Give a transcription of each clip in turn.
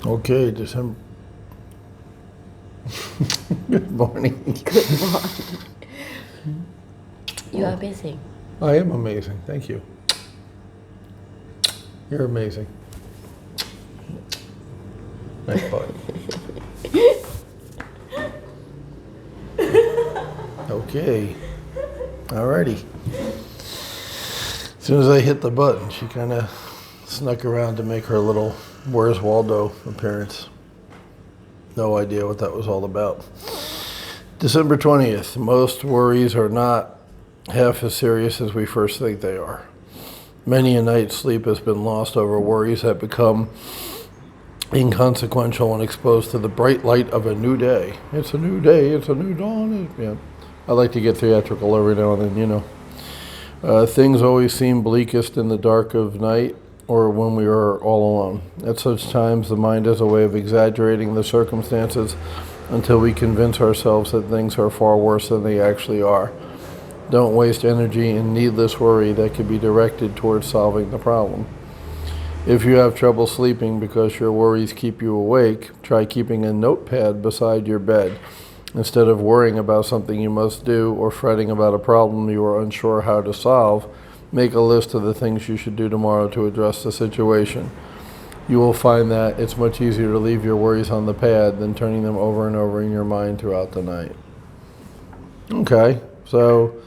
Okay, December. Good morning. Good morning. You are amazing. I am amazing. Thank you. You're amazing. Nice butt. Okay. Alrighty. As soon as I hit the button, she kind of snuck around to make her little Where's Waldo appearance. No idea what that was all about. December 20th. Most worries are not half as serious as we first think they are. Many a night's sleep has been lost over worries that become inconsequential when exposed to the bright light of a new day. It's a new day, it's a new dawn. Yeah. I like to get theatrical every now and then, you know. Things always seem bleakest in the dark of night or when we are all alone. At such times, the mind has a way of exaggerating the circumstances until we convince ourselves that things are far worse than they actually are. Don't waste energy in needless worry that could be directed towards solving the problem. If you have trouble sleeping because your worries keep you awake, try keeping a notepad beside your bed. Instead of worrying about something you must do or fretting about a problem you are unsure how to solve, make a list of the things you should do tomorrow to address the situation. You will find that it's much easier to leave your worries on the pad than turning them over and over in your mind throughout the night. Okay, so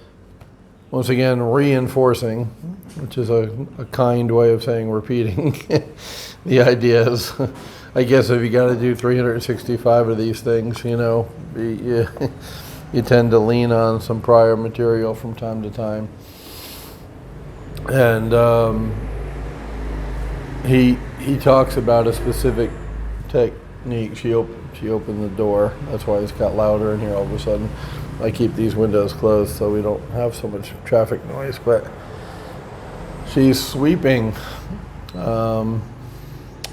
once again, reinforcing, which is a kind way of saying repeating the ideas. I guess if you got to do 365 of these things, you know, you tend to lean on some prior material from time to time. And he talks about a specific technique. She opened the door. That's why it's got louder in here all of a sudden. I keep these windows closed so we don't have so much traffic noise. But she's sweeping.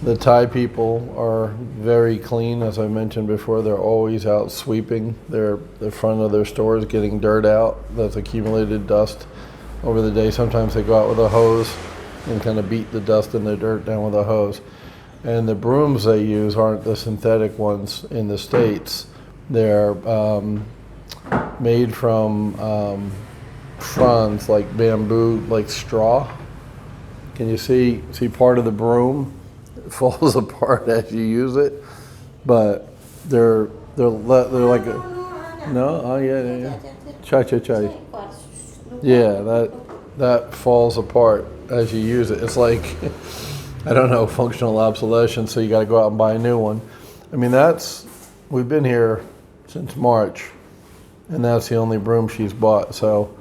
The Thai people are very clean, as I mentioned before. They're always out sweeping the front of their stores, getting dirt out that's accumulated dust over the day. Sometimes they go out with a hose and kind of beat the dust and the dirt down with a hose. And the brooms they use aren't the synthetic ones in the States. They're made from fronds, like bamboo, like straw. Can you see part of the broom? It falls apart as you use it, but they're like a, no, oh yeah. Chai. Yeah, that falls apart as you use it. It's like, I don't know, functional obsolescence, so you got to go out and buy a new one. I mean, we've been here since March, and that's the only broom she's bought, so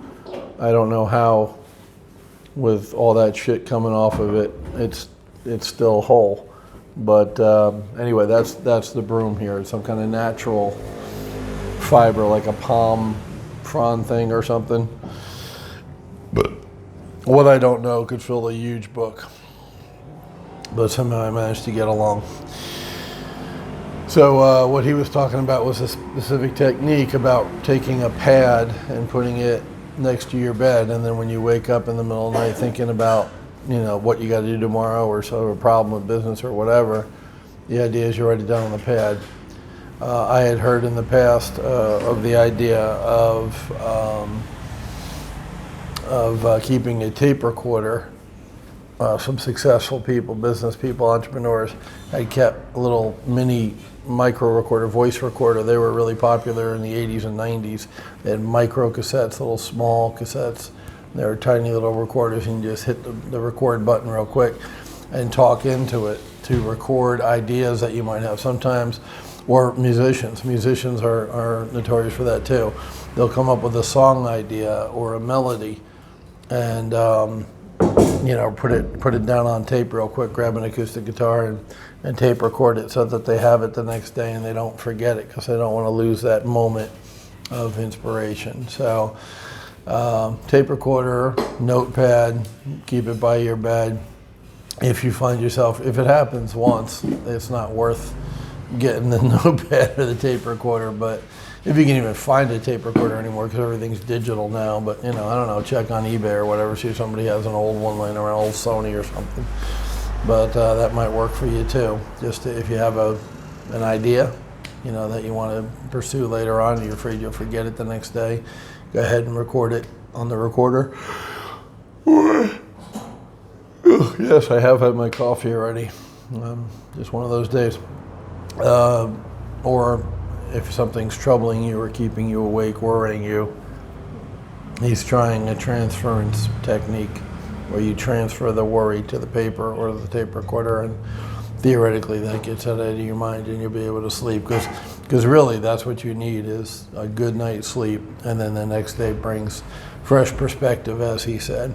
I don't know how, with all that shit coming off of it, it's still whole. But anyway, that's the broom here. It's some kind of natural fiber, like a palm frond thing or something. But what I don't know could fill a huge book. But somehow I managed to get along. So what he was talking about was a specific technique about taking a pad and putting it next to your bed, and then when you wake up in the middle of the night thinking about, you know, what you got to do tomorrow or solve a problem with business or whatever, the idea is you write it down on the pad. I had heard in the past of the idea of keeping a tape recorder. Some successful people, business people, entrepreneurs, had kept a little mini micro recorder, voice recorder. They were really popular in the 80s and 90s. They had micro cassettes, little small cassettes. They were tiny little recorders, and you just hit the record button real quick and talk into it to record ideas that you might have sometimes. Or musicians. Musicians are notorious for that too. They'll come up with a song idea or a melody, and you know, put it down on tape real quick, grab an acoustic guitar and tape record it so that they have it the next day and they don't forget it, because they don't want to lose that moment of inspiration. So tape recorder, notepad, keep it by your bed. If you find yourself, if it happens once, it's not worth getting the notepad or the tape recorder. But if you can even find a tape recorder anymore, because everything's digital now. But, you know, I don't know, check on eBay or whatever, see if somebody has an old one laying around, old Sony or something. but that might work for you too. Just if you have an idea, you know, that you want to pursue later on, and you're afraid you'll forget it the next day, go ahead and record it on the recorder. Yes, I have had my coffee already. Just one of those days. Or if something's troubling you or keeping you awake, worrying you, he's trying a transference technique where you transfer the worry to the paper or the tape recorder, and theoretically that gets it out of your mind and you'll be able to sleep, because really that's what you need, is a good night's sleep, and then the next day brings fresh perspective, as he said.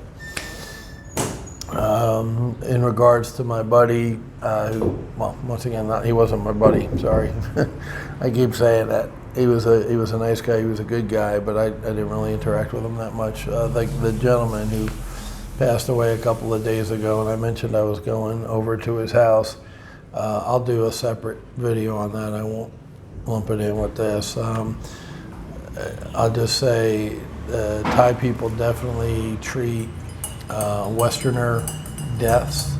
In regards to my buddy, who, well, once again, he wasn't my buddy, sorry. I keep saying that. He was a nice guy, he was a good guy, but I didn't really interact with him that much. Like the gentleman who passed away a couple of days ago, and I mentioned I was going over to his house. I'll do a separate video on that. I won't lump it in with this. I'll just say Thai people definitely treat Westerner deaths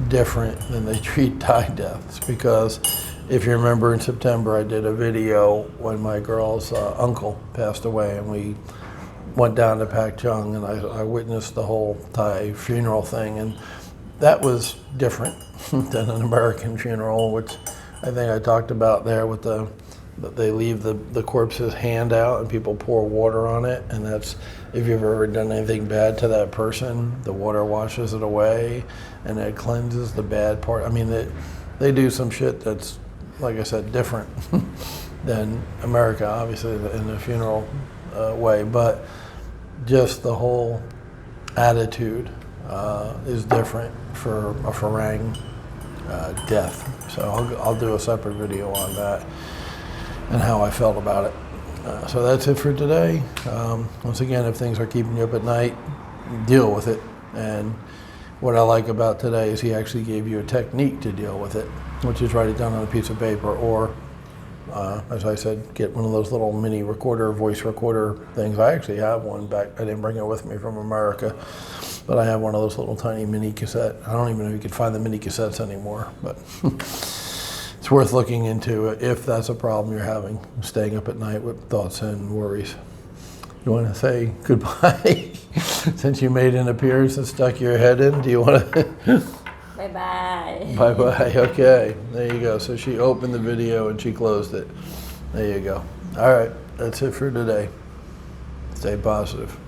different than they treat Thai deaths, because if you remember, in September I did a video when my girl's uncle passed away, and we went down to Pak Chung, and I witnessed the whole Thai funeral thing, and that was different than an American funeral, which I think I talked about there with they leave the corpse's hand out and people pour water on it, and that's, if you've ever done anything bad to that person, the water washes it away and it cleanses the bad part. I mean, they do some shit that's, like I said, different than America, obviously, in the funeral way, but just the whole attitude is different for a Farang death. So I'll do a separate video on that and how I felt about it. So that's it for today. Once again, if things are keeping you up at night, deal with it. And what I like about today is he actually gave you a technique to deal with it, which is write it down on a piece of paper, or as I said, get one of those little mini recorder, voice recorder things. I actually have one back. I didn't bring it with me from America, but I have one of those little tiny mini cassette. I don't even know if you could find the mini cassettes anymore, but it's worth looking into if that's a problem you're having, staying up at night with thoughts and worries. You want to say goodbye? Since you made an appearance and stuck your head in, do you want to? Bye-bye. Bye-bye, okay. There you go. So she opened the video and she closed it. There you go. All right, that's it for today. Stay positive.